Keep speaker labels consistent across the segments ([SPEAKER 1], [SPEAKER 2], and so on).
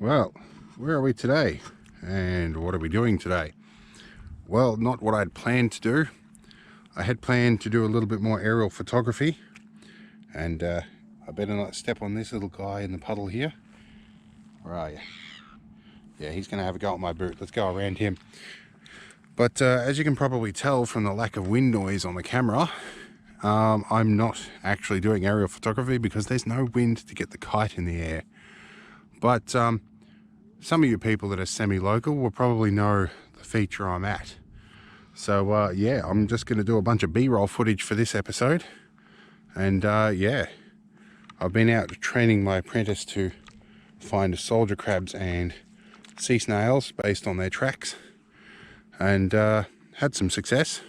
[SPEAKER 1] Well, where are we today? And what are we doing today? Well, not what I'd planned to do. I had planned to do a little bit more aerial photography, and I better not step on this little guy in the puddle here. Where are you? Yeah, he's going to have a go at my boot. Let's go around him. But as you can probably tell from the lack of wind noise on the camera, I'm not actually doing aerial photography because there's no wind to get the kite in the air. But some of you people that are semi-local will probably know the feature I'm at. So yeah, I'm just going to do a bunch of B-roll footage for this episode. And yeah, I've been out training my apprentice to find soldier crabs and sea snails based on their tracks, and had some success.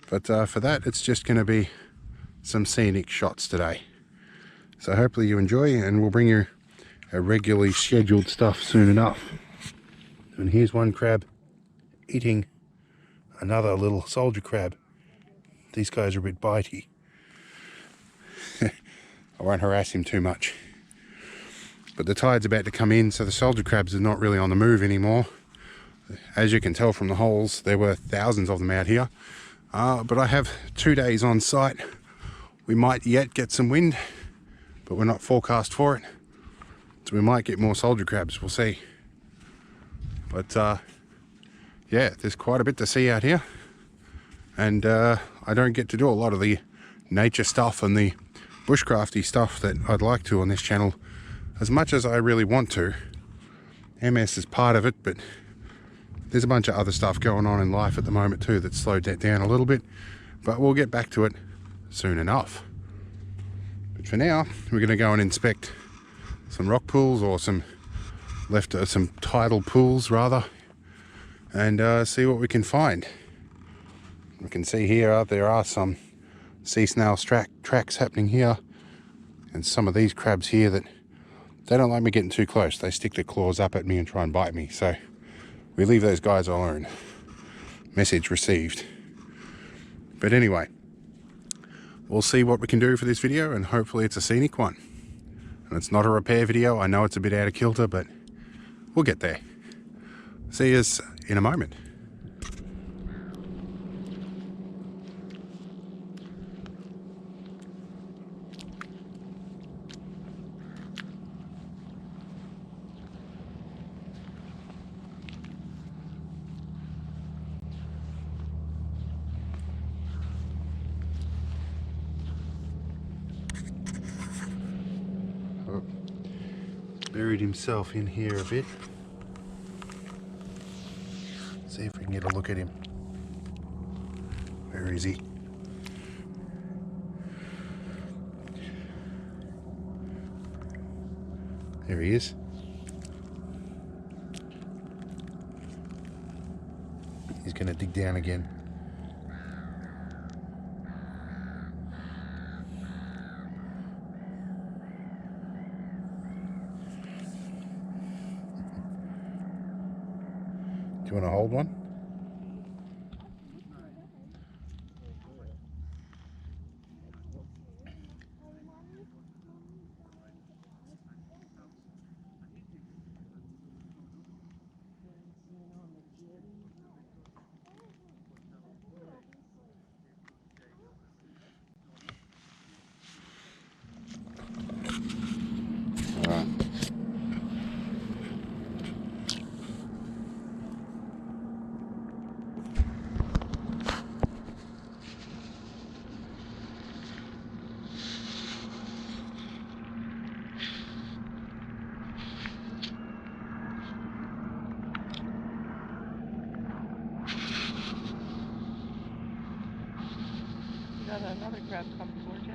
[SPEAKER 1] But for that, it's just going to be some scenic shots today. So hopefully you enjoy, and we'll bring you a regularly scheduled stuff soon enough. And here's one crab eating another little soldier crab. These guys are a bit bitey. I won't harass him too much. But the tide's about to come in, so the soldier crabs are not really on the move anymore. As you can tell from the holes, there were thousands of them out here. But I have 2 days on site. We might yet get some wind, but we're not forecast for it. So we might get more soldier crabs, we'll see. But yeah, there's quite a bit to see out here. And I don't get to do a lot of the nature stuff and the bushcrafty stuff that I'd like to on this channel as much as I really want to. MS is part of it, but there's a bunch of other stuff going on in life at the moment too that slowed that down a little bit, but we'll get back to it soon enough. But for now, we're going to go and inspect some rock pools, or some tidal pools rather, and see what we can find. We can see here there are some sea snails tracks happening here, and some of these crabs here that they don't like me getting too close. They stick their claws up at me and try and bite me, so we leave those guys alone. Message received. But anyway, we'll see what we can do for this video, and hopefully it's a scenic one. And it's not a repair video. I know it's a bit out of kilter, but we'll get there. See us in a moment. Buried himself in here a bit. See if we can get a look at him. Where is he? There he is. He's going to dig down again. Do you want to hold one? All right.
[SPEAKER 2] Got another crab coming towards you.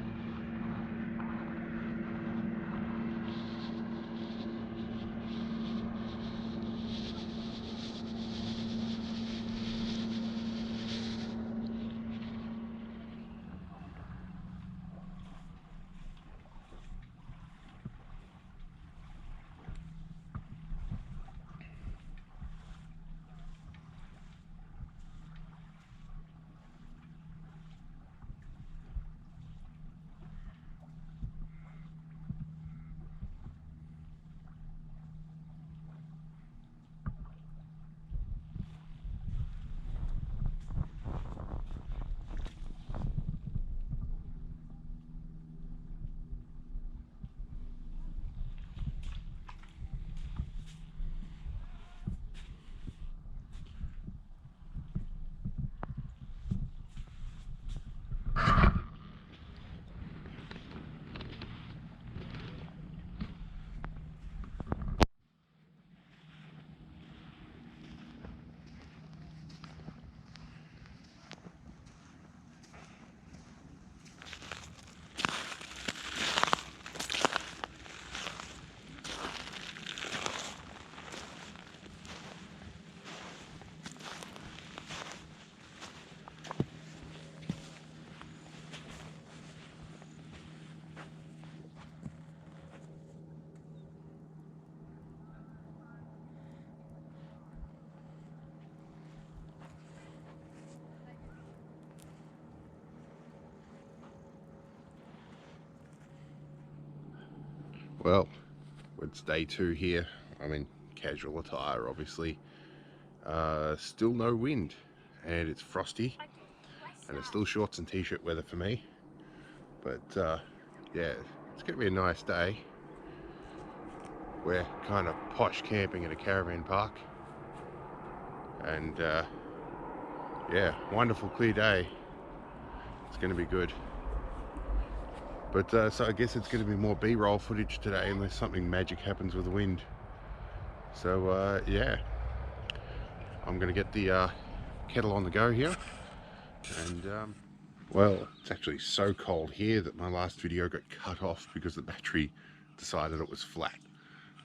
[SPEAKER 1] Well, it's day 2 here. I'm in casual attire, obviously. Still no wind, and it's frosty, and it's still shorts and t-shirt weather for me. But yeah, it's gonna be a nice day. We're kind of posh camping at a caravan park, and yeah, wonderful clear day. It's gonna be good. But so I guess it's going to be more B-roll footage today unless something magic happens with the wind. So yeah, I'm going to get the kettle on the go here. And well, it's actually so cold here that my last video got cut off because the battery decided it was flat.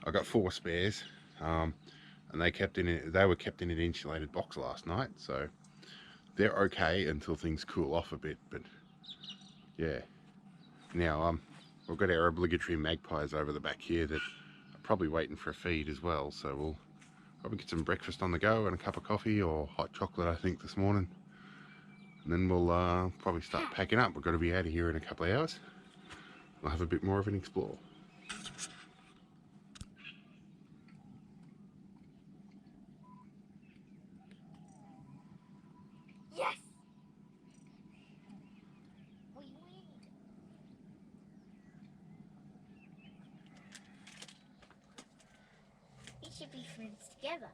[SPEAKER 1] I got 4 spares, and they were kept in an insulated box last night, so they're okay until things cool off a bit. But yeah, now we've got our obligatory magpies over the back here that are probably waiting for a feed as well, so we'll probably get some breakfast on the go and a cup of coffee or hot chocolate, I think, this morning. And then we'll probably start packing up. We've got to be out of here in a couple of hours. We'll have a bit more of an explore.
[SPEAKER 3] Yes! We should be friends together.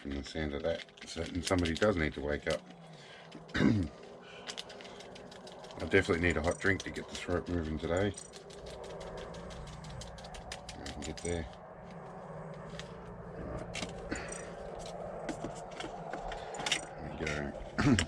[SPEAKER 1] From the sound of that, somebody does need to wake up. I definitely need a hot drink to get the throat moving today. I can get there. There we go.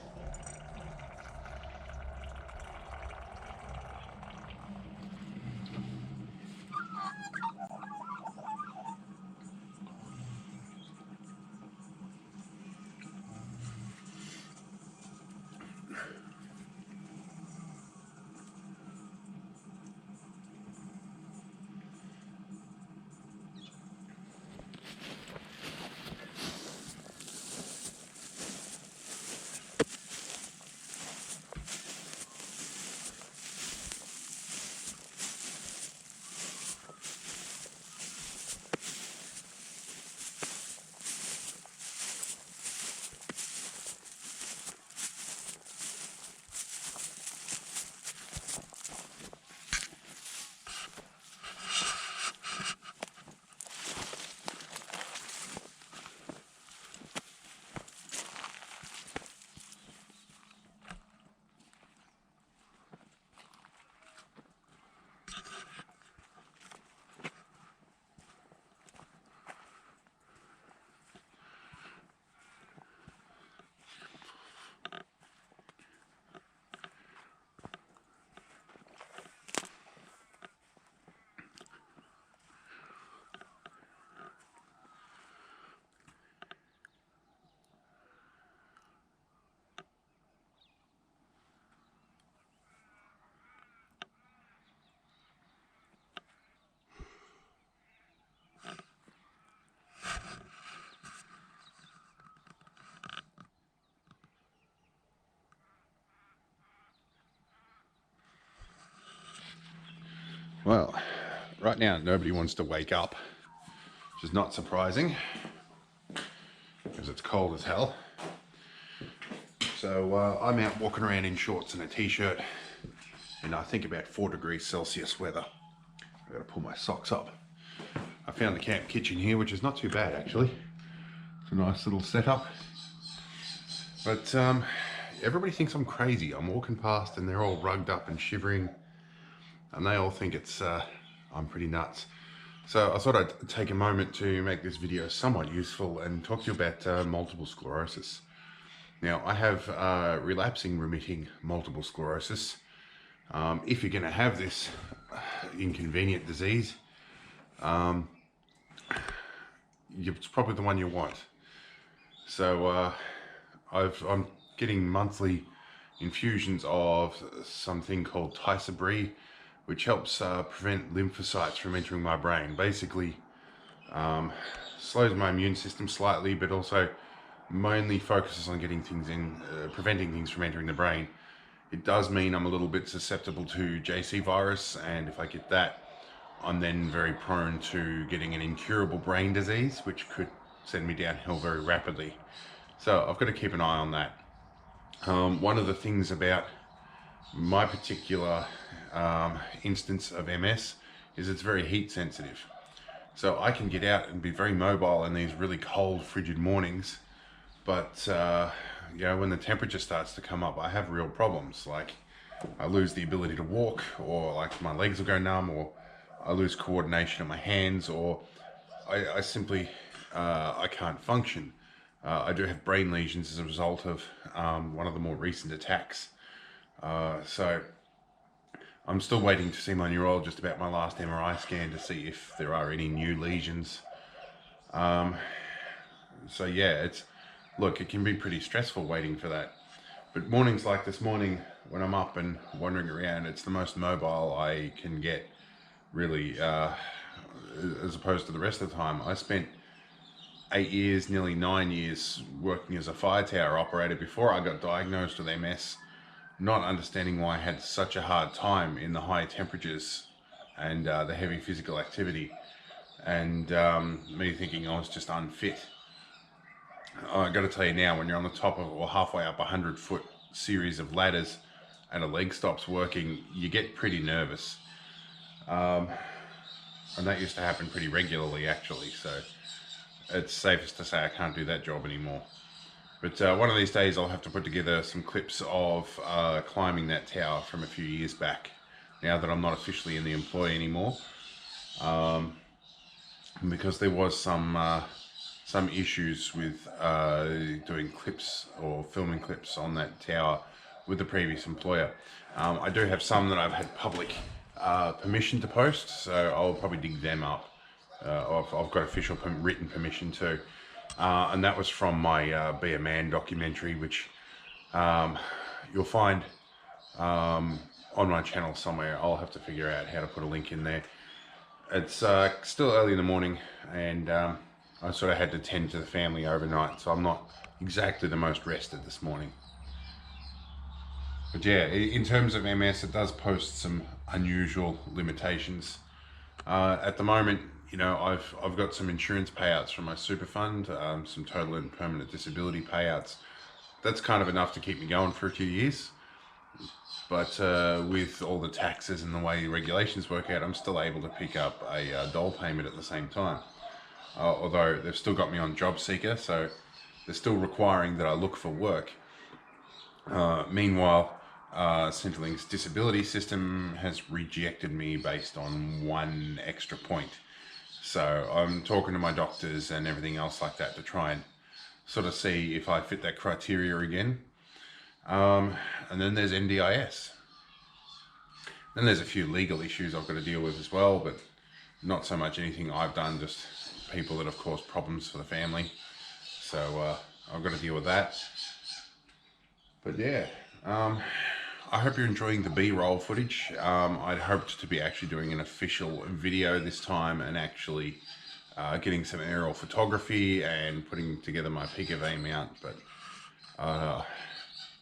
[SPEAKER 1] Well, right now nobody wants to wake up, which is not surprising because it's cold as hell. So I'm out walking around in shorts and a t-shirt in I think about 4 degrees Celsius weather. I've got to pull my socks up. I found the camp kitchen here, which is not too bad actually. It's a nice little setup. But everybody thinks I'm crazy. I'm walking past and they're all rugged up and shivering, and they all think it's I'm pretty nuts. So I thought I'd take a moment to make this video somewhat useful and talk to you about multiple sclerosis. Now, I have relapsing remitting multiple sclerosis. If you're going to have this inconvenient disease, it's probably the one you want. So I'm getting monthly infusions of something called Tisabri, which helps prevent lymphocytes from entering my brain. Basically, slows my immune system slightly, but also mainly focuses on getting things in, preventing things from entering the brain. It does mean I'm a little bit susceptible to JC virus, and if I get that, I'm then very prone to getting an incurable brain disease, which could send me downhill very rapidly. So I've got to keep an eye on that. One of the things about my particular instance of MS is it's very heat sensitive. So I can get out and be very mobile in these really cold, frigid mornings, but you know, when the temperature starts to come up, I have real problems. Like I lose the ability to walk, or like my legs will go numb, or I lose coordination of my hands, or I simply I can't function. I do have brain lesions as a result of one of the more recent attacks. So I'm still waiting to see my neurologist about my last MRI scan to see if there are any new lesions. So yeah, look, it can be pretty stressful waiting for that. But mornings like this morning, when I'm up and wandering around, it's the most mobile I can get, really, as opposed to the rest of the time. I spent 8 years, nearly 9 years, working as a fire tower operator before I got diagnosed with MS, not understanding why I had such a hard time in the high temperatures and the heavy physical activity, and me thinking I was just unfit. I got to tell you now, when you're on the top of, or halfway up a 100-foot series of ladders and a leg stops working, you get pretty nervous. And that used to happen pretty regularly, actually, so it's safest to say I can't do that job anymore. But one of these days I'll have to put together some clips of climbing that tower from a few years back, now that I'm not officially in the employ anymore. Because there was some issues with doing clips or filming clips on that tower with the previous employer. I do have some that I've had public permission to post, so I'll probably dig them up. I've got official written permission too. And that was from my Be a Man documentary, which you'll find on my channel somewhere. I'll have to figure out how to put a link in there. It's still early in the morning, and I sort of had to tend to the family overnight, so I'm not exactly the most rested this morning. But yeah, in terms of MS, it does post some unusual limitations. At the moment, you know, I've got some insurance payouts from my super fund, some total and permanent disability payouts. That's kind of enough to keep me going for a few years. But with all the taxes and the way the regulations work out, I'm still able to pick up a dole payment at the same time. Although they've still got me on job seeker, so they're still requiring that I look for work. Meanwhile, Centrelink's disability system has rejected me based on one extra point. So I'm talking to my doctors and everything else like that to try and sort of see if I fit that criteria again. And then there's NDIS. Then there's a few legal issues I've got to deal with as well, but not so much anything I've done, just people that have caused problems for the family. So I've got to deal with that. But yeah, I hope you're enjoying the B-roll footage. I'd hoped to be actually doing an official video this time and actually getting some aerial photography and putting together my PKV mount, but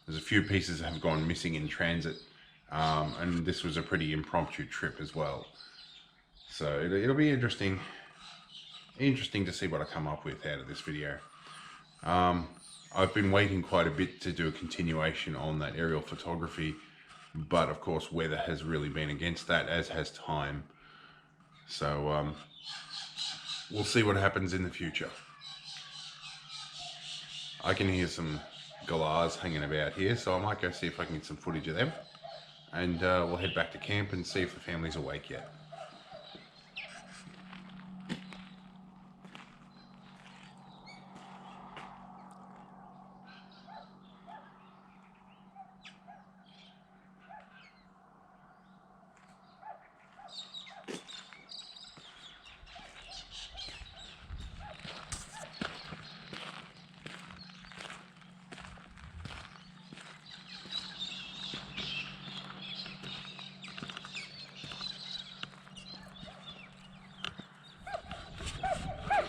[SPEAKER 1] there's a few pieces that have gone missing in transit, and this was a pretty impromptu trip as well. So it'll be interesting to see what I come up with out of this video. I've been waiting quite a bit to do a continuation on that aerial photography, but of course weather has really been against that, as has time. So we'll see what happens in the future. I can hear some galahs hanging about here, so I might go see if I can get some footage of them, and we'll head back to camp and see if the family's awake yet.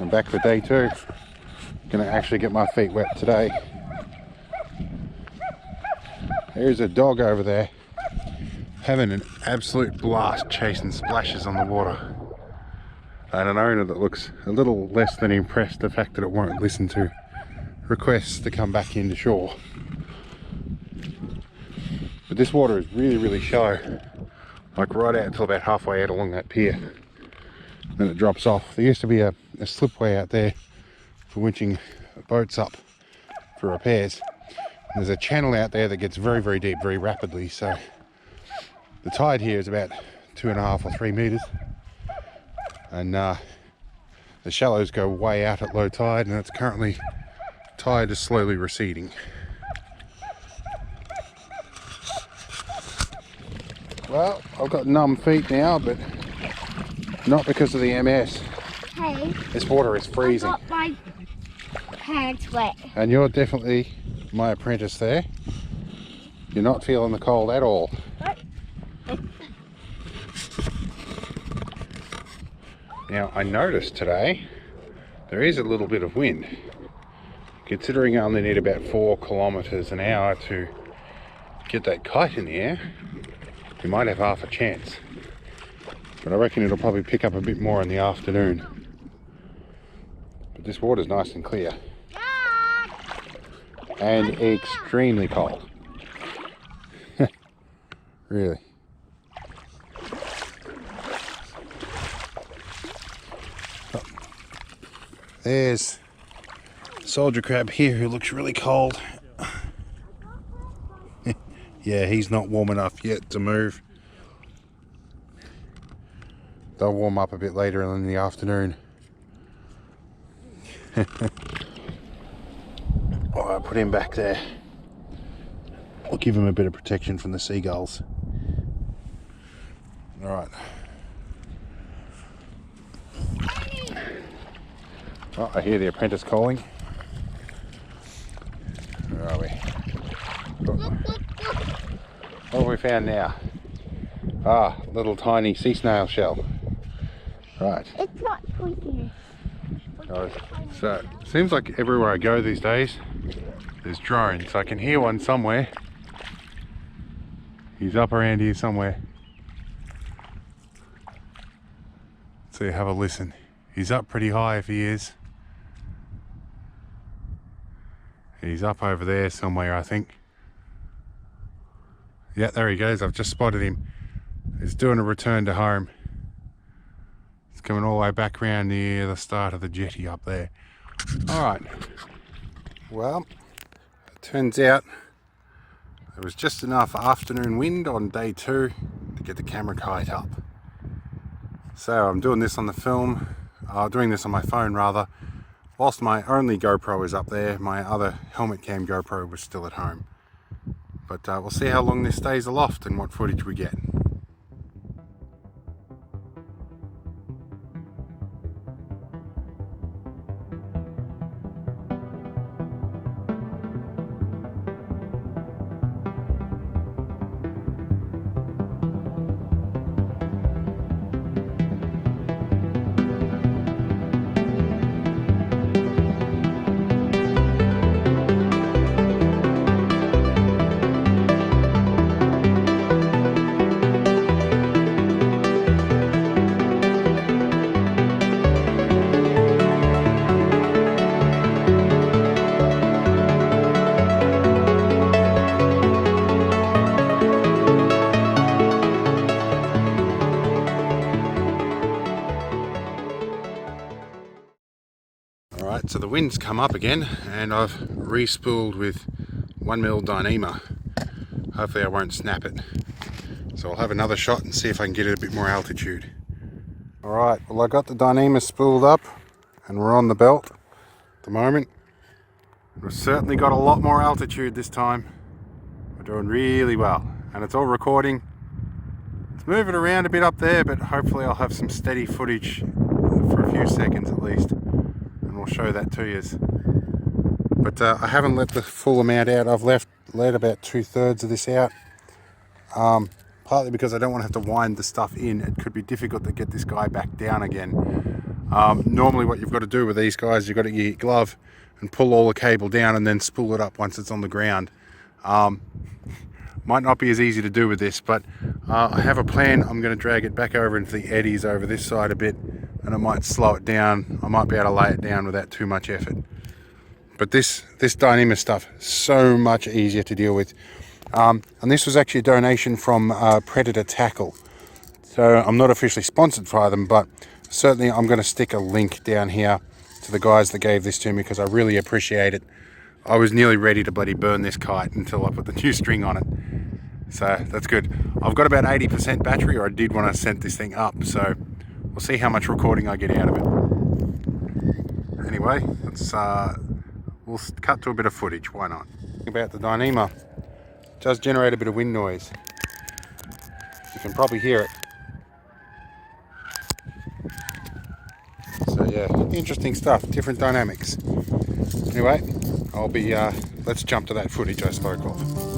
[SPEAKER 1] I'm back for day 2. Gonna actually get my feet wet today. There's a dog over there having an absolute blast chasing splashes on the water. And an owner that looks a little less than impressed the fact that it won't listen to requests to come back into shore. But this water is really, really shallow. Like right out till about halfway out along that pier. Then it drops off. There used to be a slipway out there for winching boats up for repairs. There's a channel out there that gets very, very deep very rapidly, so the tide here is about 2.5 or 3 meters, and the shallows go way out at low tide, and it's currently, tide is slowly receding. Well, I've got numb feet now, but not because of the MS.
[SPEAKER 3] Hey,
[SPEAKER 1] This water is freezing.
[SPEAKER 3] I got my pants wet.
[SPEAKER 1] And you're definitely my apprentice there. You're not feeling the cold at all. Now, I noticed today there is a little bit of wind. Considering I only need about 4 kilometers an hour to get that kite in the air, we might have half a chance. But I reckon it'll probably pick up a bit more in the afternoon. But this water's nice and clear. And extremely cold. Really. Oh. There's a soldier crab here who looks really cold. Yeah, he's not warm enough yet to move. They'll warm up a bit later in the afternoon. I'll put him back there. I'll give him a bit of protection from the seagulls. Alright. Oh, I hear the apprentice calling. Where are we? What have we found now? Ah, little tiny sea snail shell. Right.
[SPEAKER 3] It's not poisonous.
[SPEAKER 1] So, it seems like everywhere I go these days, there's drones. I can hear one somewhere. He's up around here somewhere. So have a listen. He's up pretty high if he is. He's up over there somewhere, I think. Yeah, there he goes. I've just spotted him. He's doing a return to home. He's coming all the way back around near the start of the jetty up there. Alright. Well, it turns out there was just enough afternoon wind on day 2 to get the camera kite up. So I'm doing this on the film, doing this on my phone rather, whilst my only GoPro is up there. My other helmet cam GoPro was still at home. But we'll see how long this stays aloft and what footage we get. Alright, so the wind's come up again and I've re-spooled with 1mm Dyneema. Hopefully I won't snap it. So I'll have another shot and see if I can get it a bit more altitude. Alright, well I got the Dyneema spooled up and we're on the belt at the moment. We've certainly got a lot more altitude this time. We're doing really well and it's all recording. It's moving around a bit up there, but hopefully I'll have some steady footage for a few seconds at least. We'll show that to you. But I haven't let the full amount out. I've let about 2/3 of this out. Partly because I don't want to have to wind the stuff in. It could be difficult to get this guy back down again. Normally what you've got to do with these guys, you've got to get your glove and pull all the cable down and then spool it up once it's on the ground. Might not be as easy to do with this, but I have a plan. I'm going to drag it back over into the eddies over this side a bit, and I might slow it down. I might be able to lay it down without too much effort. But this Dyneema stuff, so much easier to deal with. And this was actually a donation from Predator Tackle. So I'm not officially sponsored by them, but certainly I'm going to stick a link down here to the guys that gave this to me because I really appreciate it. I was nearly ready to bloody burn this kite until I put the new string on it. So that's good. I've got about 80% battery, or I did when I sent this thing up. So we'll see how much recording I get out of it. Anyway, we'll cut to a bit of footage. Why not? About the Dyneema, it does generate a bit of wind noise. You can probably hear it. So yeah, interesting stuff, different dynamics. Anyway, let's jump to that footage I spoke of.